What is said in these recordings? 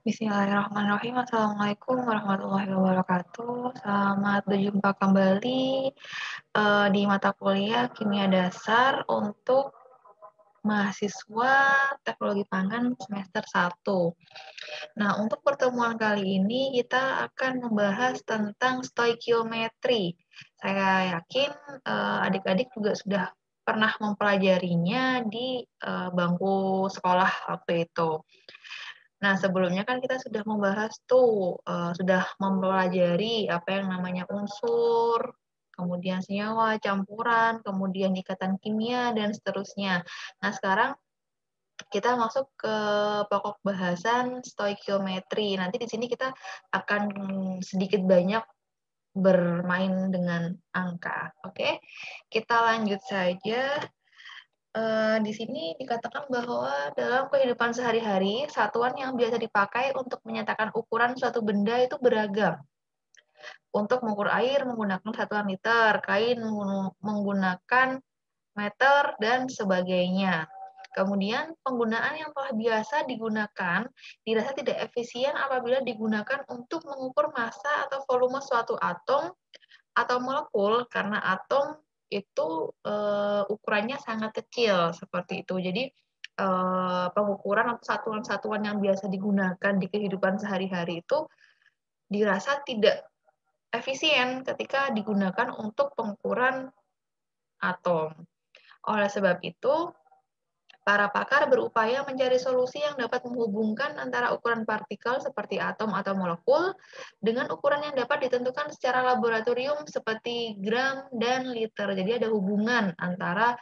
Bismillahirrahmanirrahim. Assalamualaikum warahmatullahi wabarakatuh. Selamat berjumpa kembali di mata kuliah Kimia Dasar untuk mahasiswa Teknologi Pangan semester 1. Nah, untuk pertemuan kali ini kita akan membahas tentang stoikiometri. Saya yakin adik-adik juga sudah pernah mempelajarinya di bangku sekolah waktu itu. Nah, sebelumnya kan kita sudah membahas tuh, sudah mempelajari apa yang namanya unsur, kemudian senyawa, campuran, kemudian ikatan kimia, dan seterusnya. Nah, sekarang kita masuk ke pokok bahasan stoikiometri. Nanti di sini kita akan sedikit banyak bermain dengan angka. Oke, kita lanjut saja. Di sini dikatakan bahwa dalam kehidupan sehari-hari, satuan yang biasa dipakai untuk menyatakan ukuran suatu benda itu beragam. Untuk mengukur air menggunakan satuan liter, kain menggunakan meter, dan sebagainya. Kemudian, penggunaan yang telah biasa digunakan dirasa tidak efisien apabila digunakan untuk mengukur massa atau volume suatu atom atau molekul, karena atom itu ukurannya sangat kecil seperti itu. Jadi pengukuran atau satuan-satuan yang biasa digunakan di kehidupan sehari-hari itu dirasa tidak efisien ketika digunakan untuk pengukuran atom. Oleh sebab itu, para pakar berupaya mencari solusi yang dapat menghubungkan antara ukuran partikel seperti atom atau molekul dengan ukuran yang dapat ditentukan secara laboratorium seperti gram dan liter. Jadi ada hubungan antara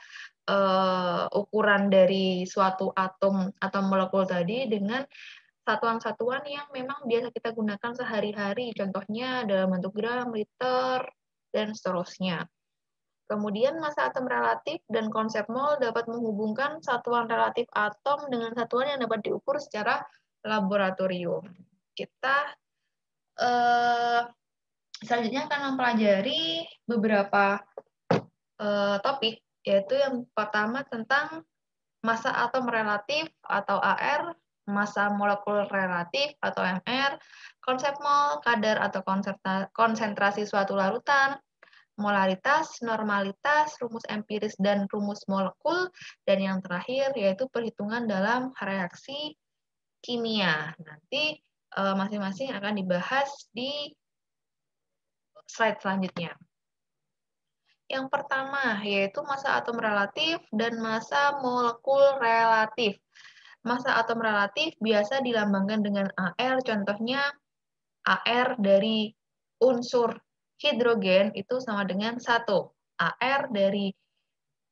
ukuran dari suatu atom atau molekul tadi dengan satuan-satuan yang memang biasa kita gunakan sehari-hari. Contohnya dalam bentuk gram, liter, dan seterusnya. Kemudian massa atom relatif dan konsep mol dapat menghubungkan satuan relatif atom dengan satuan yang dapat diukur secara laboratorium. Kita selanjutnya akan mempelajari beberapa topik, yaitu yang pertama tentang massa atom relatif atau AR, massa molekul relatif atau MR, konsep mol, kadar atau konsentrasi suatu larutan, molaritas, normalitas, rumus empiris dan rumus molekul, dan yang terakhir yaitu perhitungan dalam reaksi kimia. Nanti masing-masing akan dibahas di slide selanjutnya. Yang pertama yaitu massa atom relatif dan massa molekul relatif. Massa atom relatif biasa dilambangkan dengan AR, contohnya AR dari unsur hidrogen itu sama dengan 1. AR dari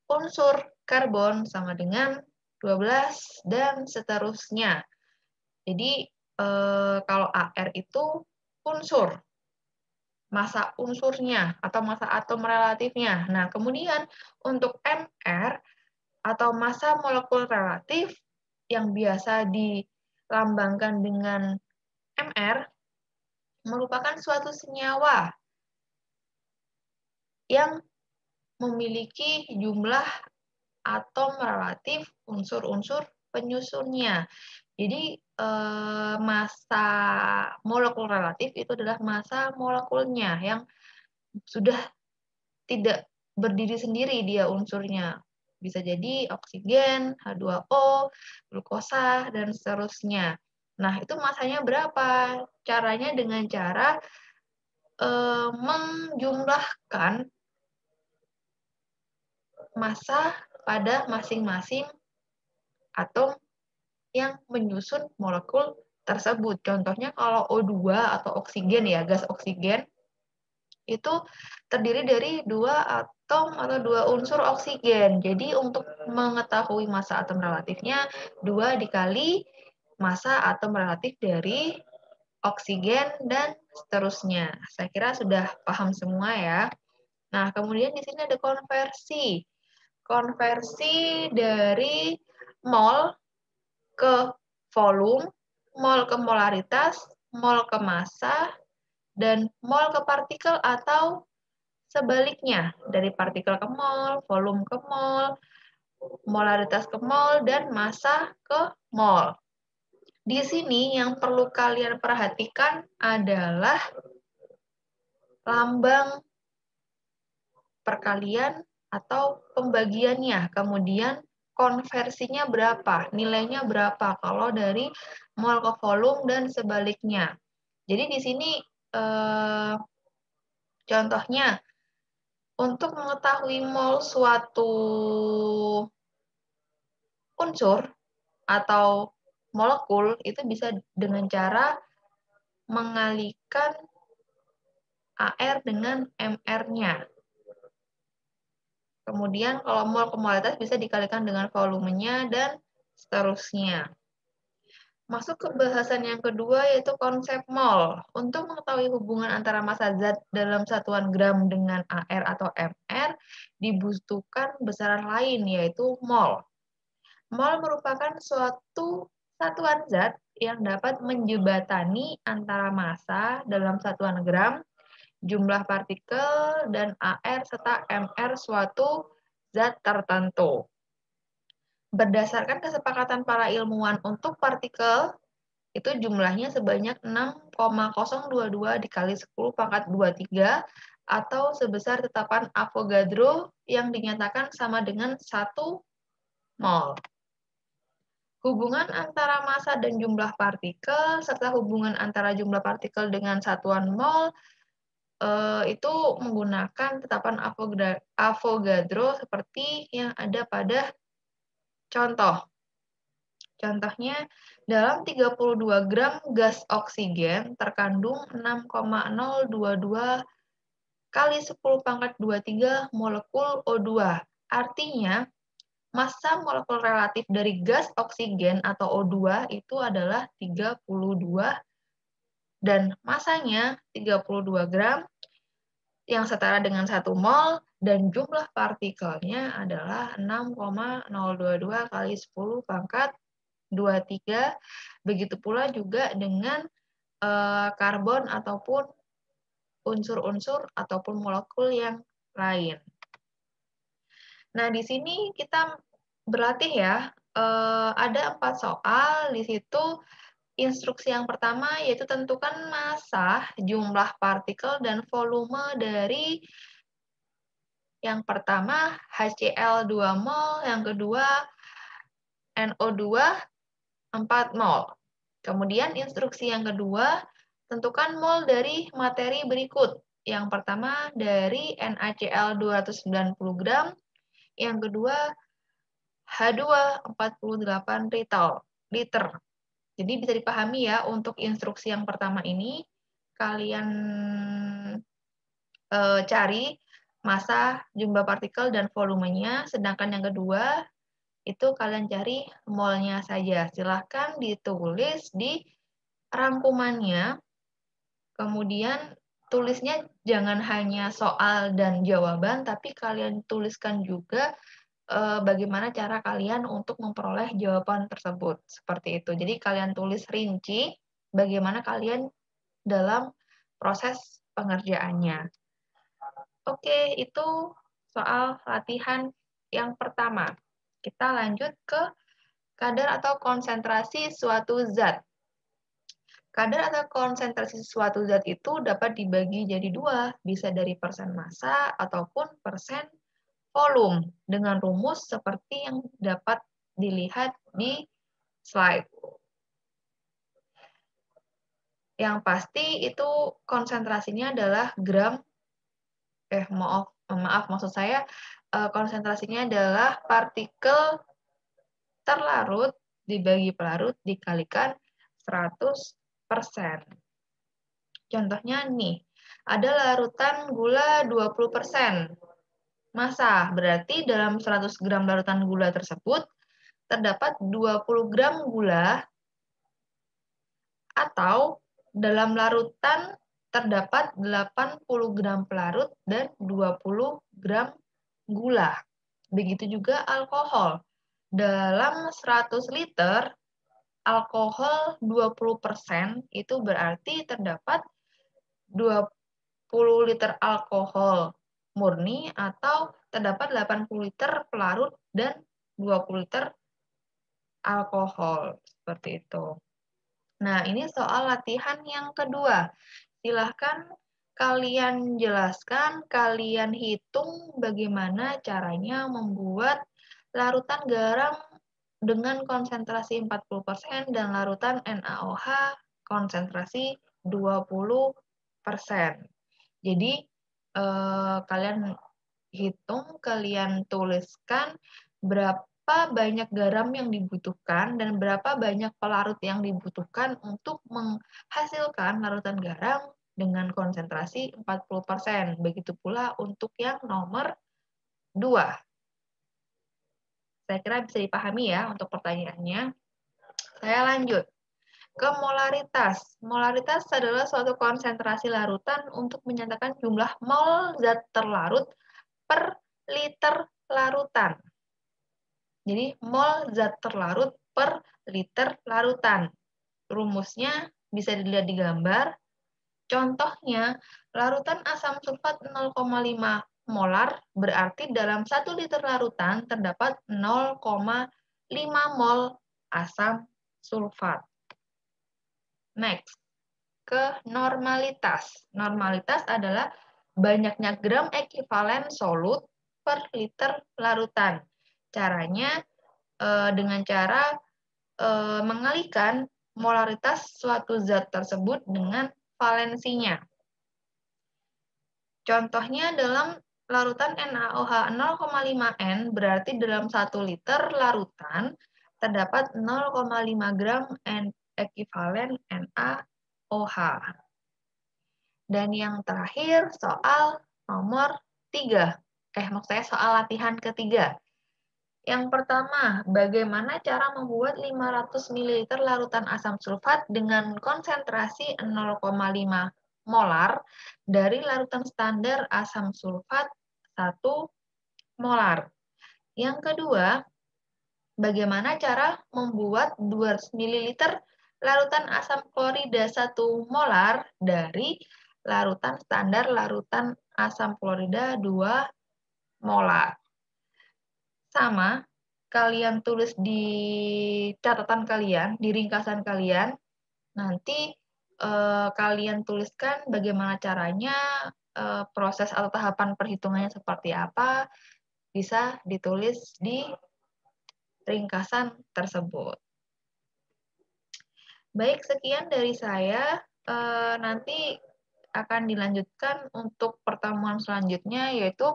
unsur karbon sama dengan 12, dan seterusnya. Jadi, kalau AR itu unsur, massa unsurnya atau massa atom relatifnya. Nah, kemudian untuk MR atau massa molekul relatif yang biasa dilambangkan dengan MR merupakan suatu senyawa yang memiliki jumlah atom relatif unsur-unsur penyusunnya. Jadi massa molekul relatif itu adalah massa molekulnya yang sudah tidak berdiri sendiri dia unsurnya. Bisa jadi oksigen, H2O, glukosa, dan seterusnya. Nah, itu massanya berapa? Caranya dengan cara menjumlahkan massa pada masing-masing atom yang menyusun molekul tersebut. Contohnya kalau O2 atau oksigen ya, gas oksigen, itu terdiri dari 2 atom atau 2 unsur oksigen. Jadi untuk mengetahui massa atom relatifnya, 2 dikali massa atom relatif dari oksigen dan seterusnya. Saya kira sudah paham semua ya. Nah, kemudian di sini ada konversi. Konversi dari mol ke volume, mol ke molaritas, mol ke massa, dan mol ke partikel atau sebaliknya, dari partikel ke mol, volume ke mol, molaritas ke mol, dan massa ke mol. Di sini yang perlu kalian perhatikan adalah lambang perkalian atau pembagiannya, kemudian konversinya berapa, nilainya berapa kalau dari mol ke volume dan sebaliknya. Jadi di sini contohnya, untuk mengetahui mol suatu unsur atau molekul itu bisa dengan cara mengalihkan AR dengan MR-nya. Kemudian kalau mol ke molalitas bisa dikalikan dengan volumenya dan seterusnya. Masuk ke bahasan yang kedua yaitu konsep mol. Untuk mengetahui hubungan antara massa zat dalam satuan gram dengan AR atau MR dibutuhkan besaran lain yaitu mol. Mol merupakan suatu satuan zat yang dapat menjembatani antara massa dalam satuan gram, jumlah partikel, dan AR serta MR suatu zat tertentu. Berdasarkan kesepakatan para ilmuwan untuk partikel, itu jumlahnya sebanyak 6,022 dikali 10 pangkat 23 atau sebesar tetapan Avogadro yang dinyatakan sama dengan 1 mol. Hubungan antara massa dan jumlah partikel, serta hubungan antara jumlah partikel dengan satuan mol, itu menggunakan tetapan Avogadro seperti yang ada pada contoh. Contohnya, dalam 32 gram gas oksigen terkandung 6,022 kali 10 pangkat 23 molekul O2. Artinya, massa molekul relatif dari gas oksigen atau O2 itu adalah 32 dan massanya 32 gram yang setara dengan 1 mol dan jumlah partikelnya adalah 6,022 kali 10 pangkat 23. Begitu pula juga dengan karbon ataupun unsur-unsur ataupun molekul yang lain. Nah, di sini kita berlatih ya, ada 4 soal. Di situ instruksi yang pertama yaitu tentukan massa, jumlah partikel, dan volume dari yang pertama HCl 2 mol, yang kedua NO2 4 mol. Kemudian instruksi yang kedua, tentukan mol dari materi berikut. Yang pertama dari NaCl 290 gram, yang kedua H2 48 liter. Jadi bisa dipahami ya, untuk instruksi yang pertama ini, kalian cari massa, jumlah partikel, dan volumenya. Sedangkan yang kedua, itu kalian cari molnya saja. Silahkan ditulis di rangkumannya. Kemudian tulisnya jangan hanya soal dan jawaban, tapi kalian tuliskan juga bagaimana cara kalian untuk memperoleh jawaban tersebut. Seperti itu. Jadi kalian tulis rinci bagaimana kalian dalam proses pengerjaannya. Oke, itu soal latihan yang pertama. Kita lanjut ke kadar atau konsentrasi suatu zat. Kadar atau konsentrasi suatu zat itu dapat dibagi jadi dua, bisa dari persen massa ataupun persen volume, dengan rumus seperti yang dapat dilihat di slide. Yang pasti itu konsentrasinya adalah gram, maaf, maksud saya konsentrasinya adalah partikel terlarut dibagi pelarut dikalikan 100%. Contohnya nih, ada larutan gula 20%. Massa, berarti dalam 100 gram larutan gula tersebut terdapat 20 gram gula, atau dalam larutan terdapat 80 gram pelarut dan 20 gram gula. Begitu juga alkohol. Dalam 100 liter alkohol 20% itu berarti terdapat 20 liter alkohol murni atau terdapat 80 liter pelarut dan 20 liter alkohol. Seperti itu. Nah, ini soal latihan yang kedua. Silahkan kalian jelaskan, kalian hitung bagaimana caranya membuat larutan garam dengan konsentrasi 40% dan larutan NaOH konsentrasi 20%. Jadi, kalian hitung, kalian tuliskan berapa banyak garam yang dibutuhkan dan berapa banyak pelarut yang dibutuhkan untuk menghasilkan larutan garam dengan konsentrasi 40%. Begitu pula untuk yang nomor 2. Saya kira bisa dipahami ya untuk pertanyaannya. Saya lanjut ke molaritas. Molaritas adalah suatu konsentrasi larutan untuk menyatakan jumlah mol zat terlarut per liter larutan. Jadi, mol zat terlarut per liter larutan. Rumusnya bisa dilihat di gambar. Contohnya, larutan asam sulfat 0,5 molar, berarti dalam 1 liter larutan terdapat 0,5 mol asam sulfat. Next, ke normalitas. Normalitas adalah banyaknya gram ekivalen solut per liter larutan. Caranya dengan cara mengalihkan molaritas suatu zat tersebut dengan valensinya. Contohnya dalam larutan NaOH 0,5 N berarti dalam 1 liter larutan terdapat 0,5 gram ekivalen NaOH. Dan yang terakhir soal nomor 3. Maksudnya soal latihan ketiga. Yang pertama, bagaimana cara membuat 500 ml larutan asam sulfat dengan konsentrasi 0,5 molar dari larutan standar asam sulfat 1 molar. Yang kedua, bagaimana cara membuat 200 ml larutan asam klorida 1 molar dari larutan standar larutan asam klorida 2 molar. Sama, kalian tulis di catatan kalian, di ringkasan kalian, nanti kalian tuliskan bagaimana caranya, proses atau tahapan perhitungannya seperti apa, bisa ditulis di ringkasan tersebut. Baik, sekian dari saya. Nanti akan dilanjutkan untuk pertemuan selanjutnya, yaitu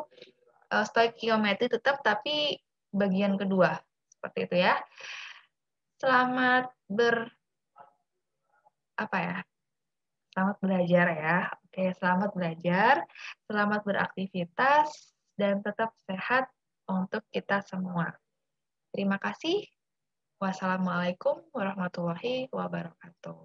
stoikiometri tetap, tapi bagian kedua. Seperti itu ya. Selamat Selamat belajar ya. Oke, selamat belajar, selamat beraktivitas, dan tetap sehat untuk kita semua. Terima kasih. Wassalamualaikum warahmatullahi wabarakatuh.